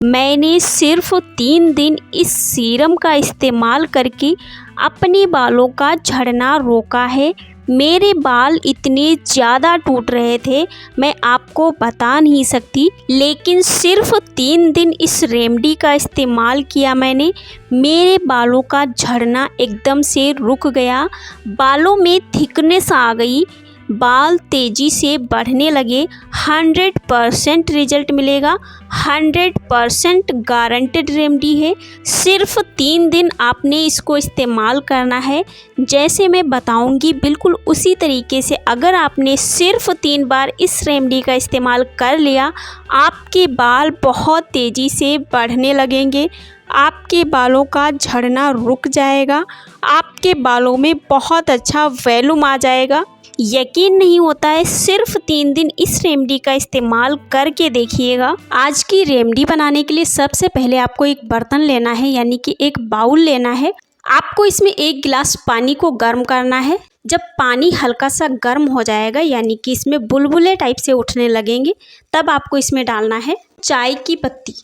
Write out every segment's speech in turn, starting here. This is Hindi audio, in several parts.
मैंने सिर्फ 3 दिन इस सीरम का इस्तेमाल करके अपने बालों का झड़ना रोका है। मेरे बाल इतने ज़्यादा टूट रहे थे, मैं आपको बता नहीं सकती, लेकिन सिर्फ 3 दिन इस रेमेडी का इस्तेमाल किया मैंने। मेरे बालों का झड़ना एकदम से रुक गया, बालों में थिकनेस आ गई, बाल तेज़ी से बढ़ने लगे। 100% रिजल्ट मिलेगा, 100% गारंटेड रेमेडी है। सिर्फ 3 दिन आपने इसको इस्तेमाल करना है। जैसे मैं बताऊंगी बिल्कुल उसी तरीके से अगर आपने सिर्फ 3 बार इस रेमेडी का इस्तेमाल कर लिया, आपके बाल बहुत तेज़ी से बढ़ने लगेंगे, आपके बालों का झड़ना रुक जाएगा, आपके बालों में बहुत अच्छा वॉल्यूम आ जाएगा। यकीन नहीं होता है, सिर्फ 3 दिन इस रेमेडी का इस्तेमाल करके देखिएगा। आज की रेमेडी बनाने के लिए सबसे पहले आपको एक बर्तन लेना है, यानी कि एक बाउल लेना है। आपको इसमें 1 गिलास पानी को गर्म करना है। जब पानी हल्का सा गर्म हो जाएगा, यानी कि इसमें बुलबुले टाइप से उठने लगेंगे, तब आपको इसमें डालना है चाय की पत्ती।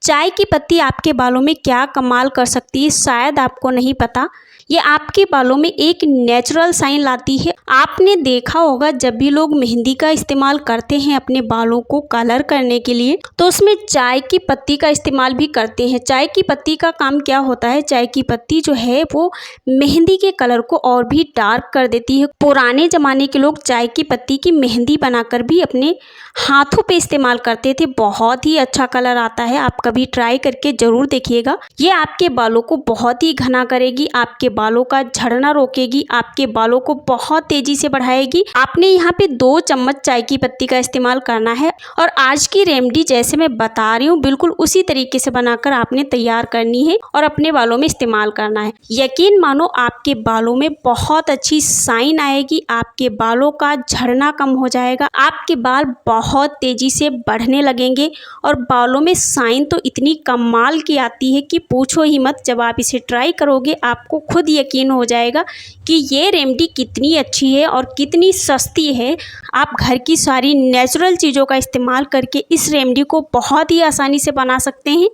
चाय की पत्ती आपके बालों में क्या कमाल कर सकती है शायद आपको नहीं पता। ये आपके बालों में एक नेचुरल शाइन लाती है। आपने देखा होगा जब भी लोग मेहंदी का इस्तेमाल करते हैं अपने बालों को कलर करने के लिए, तो उसमें चाय की पत्ती का इस्तेमाल भी करते हैं। चाय की पत्ती का काम क्या होता है, चाय की पत्ती जो है वो मेहंदी के कलर को और भी डार्क कर देती है। पुराने ज़माने के लोग चाय की पत्ती की मेहंदी बनाकर भी अपने हाथों पे इस्तेमाल करते थे। बहुत ही अच्छा कलर आता है, आप कभी ट्राई करके ज़रूर देखिएगा। ये आपके बालों को बहुत ही घना करेगी, आपके बालों का झड़ना रोकेगी, आपके बालों को बहुत तेजी से बढ़ाएगी। आपने यहाँ पे 2 चम्मच चाय की पत्ती का इस्तेमाल करना है और आज की रेमेडी जैसे मैं बता रही हूँ बिल्कुल उसी तरीके से बनाकर आपने तैयार करनी है और अपने बालों में इस्तेमाल करना है। यकीन मानो आपके बालों में बहुत अच्छी शाइन आएगी, आपके बालों का झड़ना कम हो जाएगा, आपके बाल बहुत तेजी से बढ़ने लगेंगे और बालों में शाइन तो इतनी कमाल की आती है कि पूछो ही मत। जब आप इसे ट्राई करोगे आपको खुद यकीन हो जाएगा कि ये रेमेडी कितनी अच्छी है और कितनी सस्ती है। आप घर की सारी नेचुरल चीज़ों का इस्तेमाल करके इस रेमेडी को बहुत ही आसानी से बना सकते हैं।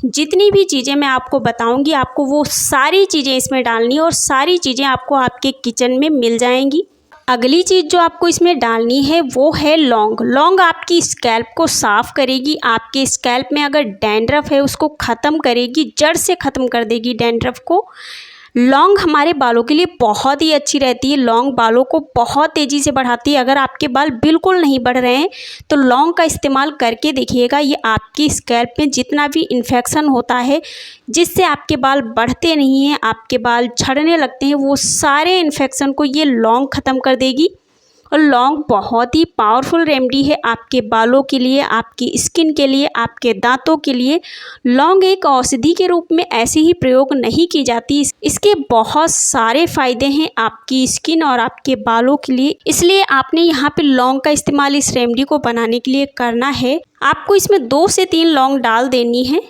जितनी भी चीज़ें मैं आपको बताऊंगी आपको वो सारी चीज़ें इसमें डालनी है और सारी चीज़ें आपको आपके किचन में मिल जाएंगी। अगली चीज़ जो आपको इसमें डालनी है वो है लौंग। लौंग आपकी स्कैल्प को साफ़ करेगी, आपके स्कैल्प में अगर डैंड्रफ है उसको ख़त्म करेगी, जड़ से ख़त्म कर देगी डैंड्रफ को। लौंग हमारे बालों के लिए बहुत ही अच्छी रहती है। लौंग बालों को बहुत तेज़ी से बढ़ाती है। अगर आपके बाल बिल्कुल नहीं बढ़ रहे हैं तो लौंग का इस्तेमाल करके देखिएगा। ये आपकी स्कैल्प में जितना भी इन्फेक्शन होता है जिससे आपके बाल बढ़ते नहीं हैं, आपके बाल झड़ने लगते हैं, वो सारे इन्फेक्शन को ये लौंग ख़त्म कर देगी। और लौंग बहुत ही पावरफुल रेमेडी है आपके बालों के लिए, आपकी स्किन के लिए, आपके दांतों के लिए। लौंग एक औषधि के रूप में ऐसे ही प्रयोग नहीं की जाती, इसके बहुत सारे फायदे हैं आपकी स्किन और आपके बालों के लिए। इसलिए आपने यहाँ पे लौंग का इस्तेमाल इस रेमेडी को बनाने के लिए करना है। आपको इसमें 2 से 3 लौंग डाल देनी है।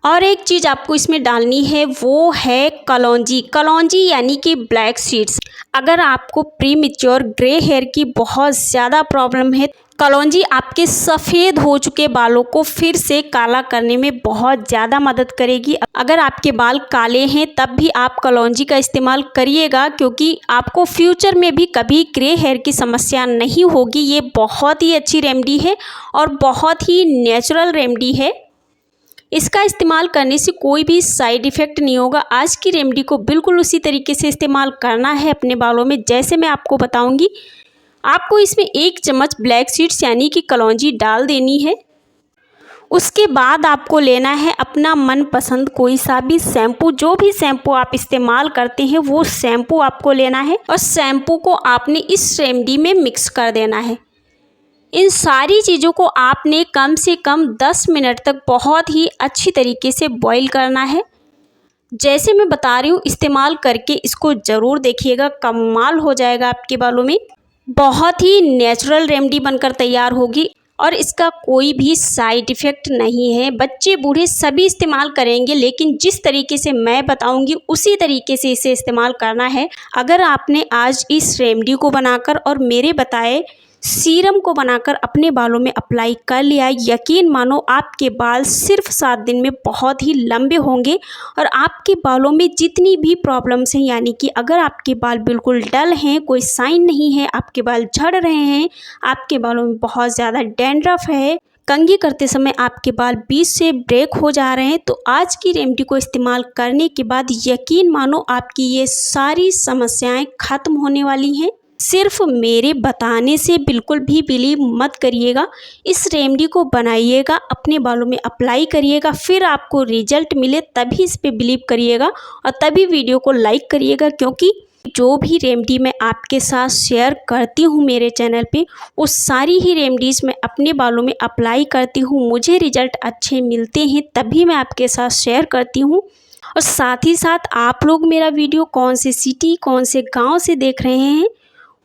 और एक चीज़ आपको इसमें डालनी है वो है कलौंजी। कलौंजी यानी कि ब्लैक सीड्स। अगर आपको प्रीमेच्योर ग्रे हेयर की बहुत ज़्यादा प्रॉब्लम है, कलौंजी आपके सफ़ेद हो चुके बालों को फिर से काला करने में बहुत ज़्यादा मदद करेगी। अगर आपके बाल काले हैं तब भी आप कलौंजी का इस्तेमाल करिएगा, क्योंकि आपको फ्यूचर में भी कभी ग्रे हेयर की समस्या नहीं होगी। ये बहुत ही अच्छी रेमेडी है और बहुत ही नेचुरल रेमेडी है। इसका इस्तेमाल करने से कोई भी साइड इफ़ेक्ट नहीं होगा। आज की रेमेडी को बिल्कुल उसी तरीके से इस्तेमाल करना है अपने बालों में जैसे मैं आपको बताऊंगी। आपको इसमें 1 चम्मच ब्लैक सीड्स यानी कि कलौंजी डाल देनी है। उसके बाद आपको लेना है अपना मनपसंद कोई सा भी शैम्पू। जो भी शैम्पू आप इस्तेमाल करते हैं वो शैम्पू आपको लेना है और शैम्पू को आपने इस रेमेडी में मिक्स कर देना है। इन सारी चीज़ों को आपने कम से कम 10 मिनट तक बहुत ही अच्छी तरीके से बॉईल करना है। जैसे मैं बता रही हूँ इस्तेमाल करके इसको ज़रूर देखिएगा, कमाल हो जाएगा आपके बालों में। बहुत ही नेचुरल रेमेडी बनकर तैयार होगी और इसका कोई भी साइड इफ़ेक्ट नहीं है। बच्चे बूढ़े सभी इस्तेमाल करेंगे, लेकिन जिस तरीके से मैं बताऊंगी उसी तरीके से इसे इस्तेमाल करना है। अगर आपने आज इस रेमेडी को बनाकर और मेरे बताए सीरम को बनाकर अपने बालों में अप्लाई कर लिया, यकीन मानो आपके बाल सिर्फ 7 दिन में बहुत ही लंबे होंगे और आपके बालों में जितनी भी प्रॉब्लम्स हैं, यानी कि अगर आपके बाल बिल्कुल डल हैं, कोई साइन नहीं है, आपके बाल झड़ रहे हैं, आपके बालों में बहुत ज़्यादा डैंड्रफ है, कंघी करते समय आपके बाल बीच से ब्रेक हो जा रहे हैं, तो आज की रेमेडी को इस्तेमाल करने के बाद यकीन मानो आपकी ये सारी समस्याएं खत्म होने वाली हैं। सिर्फ मेरे बताने से बिल्कुल भी बिलीव मत करिएगा, इस रेमेडी को बनाइएगा, अपने बालों में अप्लाई करिएगा, फिर आपको रिजल्ट मिले तभी इस पे बिलीव करिएगा और तभी वीडियो को लाइक करिएगा, क्योंकि जो भी रेमेडी मैं आपके साथ शेयर करती हूँ मेरे चैनल पे, वो सारी ही रेमेडीज़ मैं अपने बालों में अप्लाई करती हूँ, मुझे रिजल्ट अच्छे मिलते हैं तभी मैं आपके साथ शेयर करती हूँ। और साथ ही साथ आप लोग मेरा वीडियो कौन से सिटी, कौन से गांव से देख रहे हैं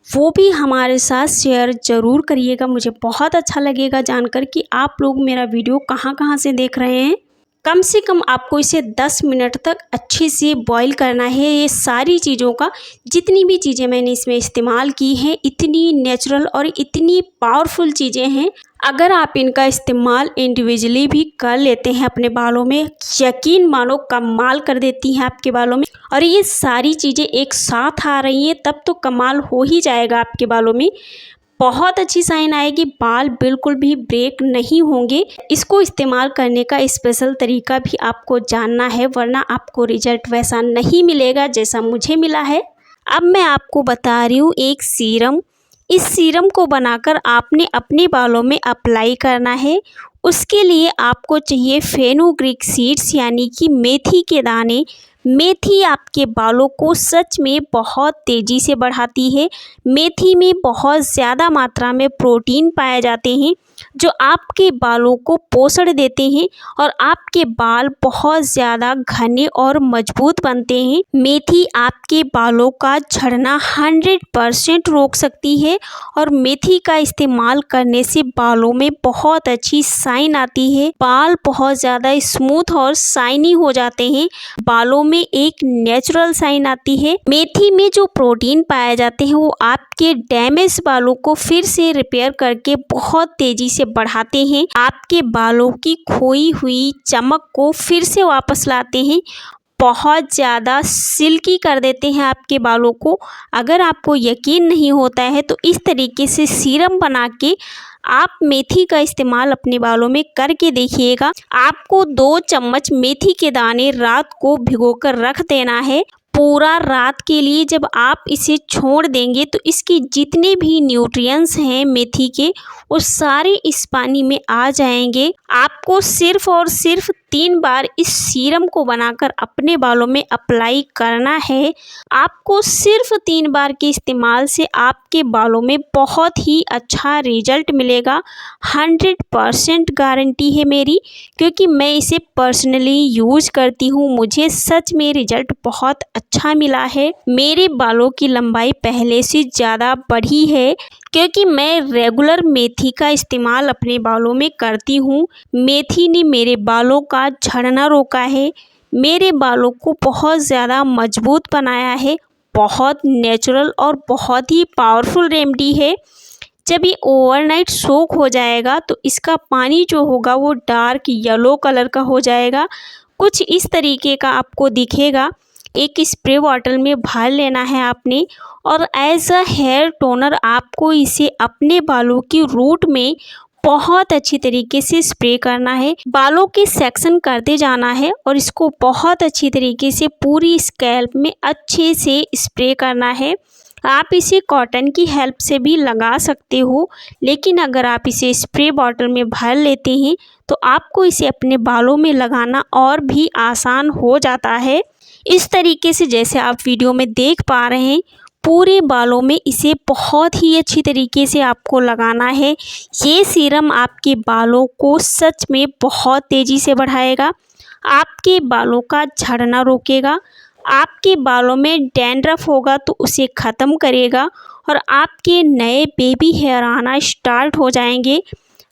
वो भी हमारे साथ शेयर ज़रूर करिएगा। मुझे बहुत अच्छा लगेगा जानकर कि आप लोग मेरा वीडियो कहाँ कहाँ से देख रहे हैं। कम से कम आपको इसे 10 मिनट तक अच्छे से बॉईल करना है। ये सारी चीज़ों का, जितनी भी चीज़ें मैंने इसमें इस्तेमाल की हैं, इतनी नेचुरल और इतनी पावरफुल चीज़ें हैं, अगर आप इनका इस्तेमाल इंडिविजुअली भी कर लेते हैं अपने बालों में, यकीन मानो कमाल कर देती हैं आपके बालों में। और ये सारी चीज़ें एक साथ आ रही हैं तब तो कमाल हो ही जाएगा आपके बालों में, बहुत अच्छी साइन आएगी, बाल बिल्कुल भी ब्रेक नहीं होंगे। इसको इस्तेमाल करने का स्पेशल तरीका भी आपको जानना है, वरना आपको रिजल्ट वैसा नहीं मिलेगा जैसा मुझे मिला है। अब मैं आपको बता रही हूँ एक सीरम। इस सीरम को बनाकर आपने अपने बालों में अप्लाई करना है। उसके लिए आपको चाहिए फेनुग्रीक सीड्स, यानी कि मेथी के दाने। मेथी आपके बालों को सच में बहुत तेज़ी से बढ़ाती है। मेथी में बहुत ज़्यादा मात्रा में प्रोटीन पाए जाते हैं जो आपके बालों को पोषण देते हैं और आपके बाल बहुत ज़्यादा घने और मजबूत बनते हैं। मेथी आपके बालों का झड़ना 100% रोक सकती है और मेथी का इस्तेमाल करने से बालों में बहुत अच्छी शाइन आती है। बाल बहुत ज़्यादा स्मूथ और शाइनी हो जाते हैं, बालों में एक नेचुरल शाइन आती है। मेथी में जो प्रोटीन पाए जाते हैं वो आपके डैमेज बालों को फिर से रिपेयर करके बहुत तेजी से बढ़ाते हैं, आपके बालों की खोई हुई चमक को फिर से वापस लाते हैं, बहुत ज़्यादा सिल्की कर देते हैं आपके बालों को। अगर आपको यकीन नहीं होता है तो इस तरीके से सीरम बना के आप मेथी का इस्तेमाल अपने बालों में करके देखिएगा। आपको 2 चम्मच मेथी के दाने रात को भिगोकर रख देना है। पूरा रात के लिए जब आप इसे छोड़ देंगे तो इसके जितने भी न्यूट्रिएंट्स हैं मेथी के, वो सारे इस पानी में आ जाएंगे। आपको सिर्फ और सिर्फ 3 बार इस सीरम को बनाकर अपने बालों में अप्लाई करना है। आपको सिर्फ 3 बार के इस्तेमाल से आपके बालों में बहुत ही अच्छा रिजल्ट मिलेगा। 100% गारंटी है मेरी, क्योंकि मैं इसे पर्सनली यूज़ करती हूँ, मुझे सच में रिजल्ट बहुत अच्छा मिला है। मेरे बालों की लंबाई पहले से ज़्यादा बढ़ी है क्योंकि मैं रेगुलर मेथी का इस्तेमाल अपने बालों में करती हूँ। मेथी ने मेरे बालों का झड़ना रोका है, मेरे बालों को बहुत ज़्यादा मजबूत बनाया है। बहुत नेचुरल और बहुत ही पावरफुल रेमेडी है। जब ये ओवरनाइट सोक हो जाएगा तो इसका पानी जो होगा वो डार्क येलो कलर का हो जाएगा, कुछ इस तरीके का आपको दिखेगा। एक स्प्रे बॉटल में भर लेना है आपने और एज अ हेयर टोनर आपको इसे अपने बालों की रूट में बहुत अच्छी तरीके से स्प्रे करना है। बालों के सेक्शन करते जाना है और इसको बहुत अच्छी तरीके से पूरी स्कैल्प में अच्छे से स्प्रे करना है। आप इसे कॉटन की हेल्प से भी लगा सकते हो, लेकिन अगर आप इसे स्प्रे बॉटल में भर लेते हैं तो आपको इसे अपने बालों में लगाना और भी आसान हो जाता है। इस तरीके से जैसे आप वीडियो में देख पा रहे हैं, पूरे बालों में इसे बहुत ही अच्छी तरीके से आपको लगाना है। ये सीरम आपके बालों को सच में बहुत तेज़ी से बढ़ाएगा, आपके बालों का झड़ना रोकेगा, आपके बालों में डैंड्रफ होगा तो उसे ख़त्म करेगा और आपके नए बेबी हेयर आना स्टार्ट हो जाएंगे।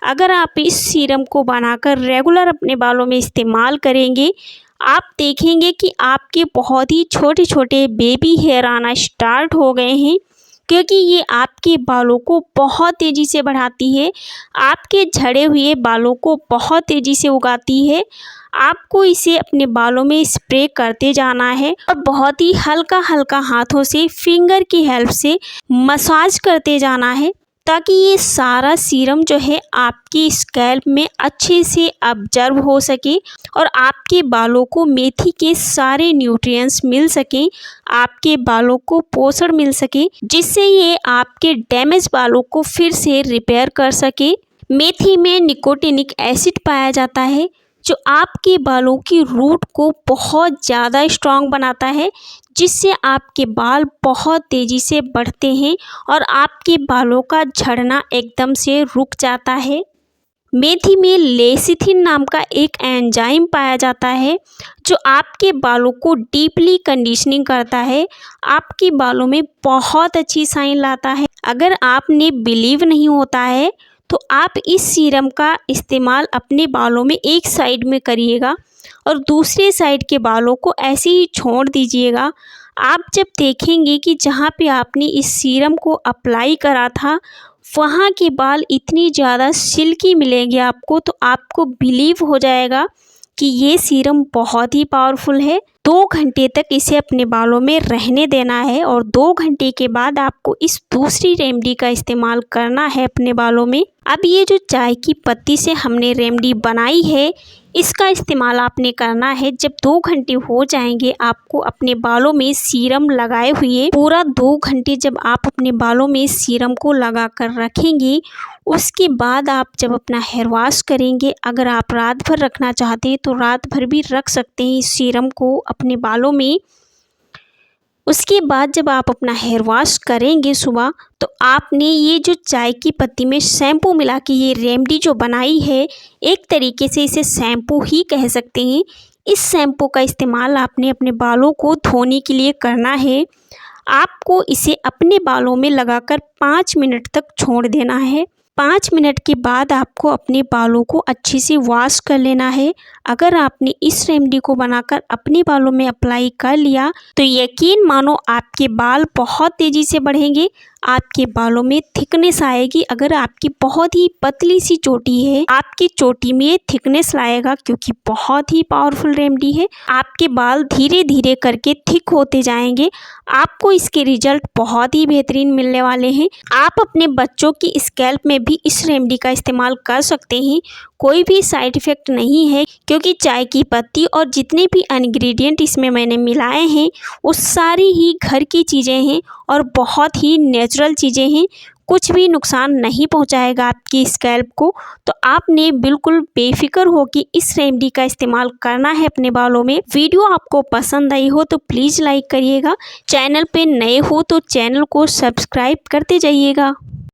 अगर आप इस सीरम को बनाकर रेगुलर अपने बालों में इस्तेमाल करेंगे, आप देखेंगे कि आपके बहुत ही छोटे छोटे बेबी हेयर आना स्टार्ट हो गए हैं। क्योंकि ये आपके बालों को बहुत तेज़ी से बढ़ाती है, आपके झड़े हुए बालों को बहुत तेज़ी से उगाती है। आपको इसे अपने बालों में स्प्रे करते जाना है और बहुत ही हल्का हल्का हाथों से फिंगर की हेल्प से मसाज करते जाना है, ताकि ये सारा सीरम जो है आपकी स्कैल्प में अच्छे से अब्जर्व हो सके और आपके बालों को मेथी के सारे न्यूट्रिएंट्स मिल सकें, आपके बालों को पोषण मिल सके, जिससे ये आपके डैमेज बालों को फिर से रिपेयर कर सके। मेथी में निकोटिनिक एसिड पाया जाता है, जो आपके बालों की रूट को बहुत ज़्यादा स्ट्रॉन्ग बनाता है, जिससे आपके बाल बहुत तेज़ी से बढ़ते हैं और आपके बालों का झड़ना एकदम से रुक जाता है। मेथी में लेसिथिन नाम का एक एंजाइम पाया जाता है, जो आपके बालों को डीपली कंडीशनिंग करता है, आपके बालों में बहुत अच्छी शाइन लाता है। अगर आपने बिलीव नहीं होता है तो आप इस सीरम का इस्तेमाल अपने बालों में एक साइड में करिएगा और दूसरे साइड के बालों को ऐसे ही छोड़ दीजिएगा। आप जब देखेंगे कि जहाँ पे आपने इस सीरम को अप्लाई करा था वहाँ के बाल इतनी ज़्यादा सिल्की मिलेंगे आपको, तो आपको बिलीव हो जाएगा कि ये सीरम बहुत ही पावरफुल है। 2 घंटे तक इसे अपने बालों में रहने देना है और 2 घंटे के बाद आपको इस दूसरी रेमेडी का इस्तेमाल करना है अपने बालों में। अब ये जो चाय की पत्ती से हमने रेमेडी बनाई है, इसका इस्तेमाल आपने करना है। जब 2 घंटे हो जाएंगे आपको अपने बालों में सीरम लगाए हुए, पूरा 2 घंटे जब आप अपने बालों में सीरम को लगा कर रखेंगे, उसके बाद आप जब अपना हेयर वॉश करेंगे, अगर आप रात भर रखना चाहते हैं तो रात भर भी रख सकते हैं इस सीरम को अपने बालों में। उसके बाद जब आप अपना हेयर वॉश करेंगे सुबह, तो आपने ये जो चाय की पत्ती में शैम्पू मिला के ये रेमेडी जो बनाई है, एक तरीके से इसे शैम्पू ही कह सकते हैं। इस शैम्पू का इस्तेमाल आपने अपने बालों को धोने के लिए करना है। आपको इसे अपने बालों में लगाकर 5 मिनट तक छोड़ देना है। 5 मिनट के बाद आपको अपने बालों को अच्छे से वॉश कर लेना है। अगर आपने इस रेमेडी को बनाकर अपने बालों में अप्लाई कर लिया तो यकीन मानो आपके बाल बहुत तेज़ी से बढ़ेंगे, आपके बालों में थिकनेस आएगी। अगर आपकी बहुत ही पतली सी चोटी है, आपकी चोटी में थिकनेस लाएगा, क्योंकि बहुत ही पावरफुल रेमेडी है। आपके बाल धीरे धीरे करके थिक होते जाएंगे, आपको इसके रिजल्ट बहुत ही बेहतरीन मिलने वाले हैं। आप अपने बच्चों की स्कैल्प में भी इस रेमेडी का इस्तेमाल कर सकते हैं, कोई भी साइड इफ़ेक्ट नहीं है, क्योंकि चाय की पत्ती और जितने भी इंग्रेडिएंट इसमें मैंने मिलाए हैं वो सारी ही घर की चीज़ें हैं और बहुत ही नेचुरल चीज़ें हैं। कुछ भी नुकसान नहीं पहुंचाएगा आपकी स्कैल्प को। तो आपने बिल्कुल बेफिक्र हो कि इस रेमेडी का इस्तेमाल करना है अपने बालों में। वीडियो आपको पसंद आई हो तो प्लीज़ लाइक करिएगा, चैनल पे नए हो तो चैनल को सब्सक्राइब करते जाइएगा।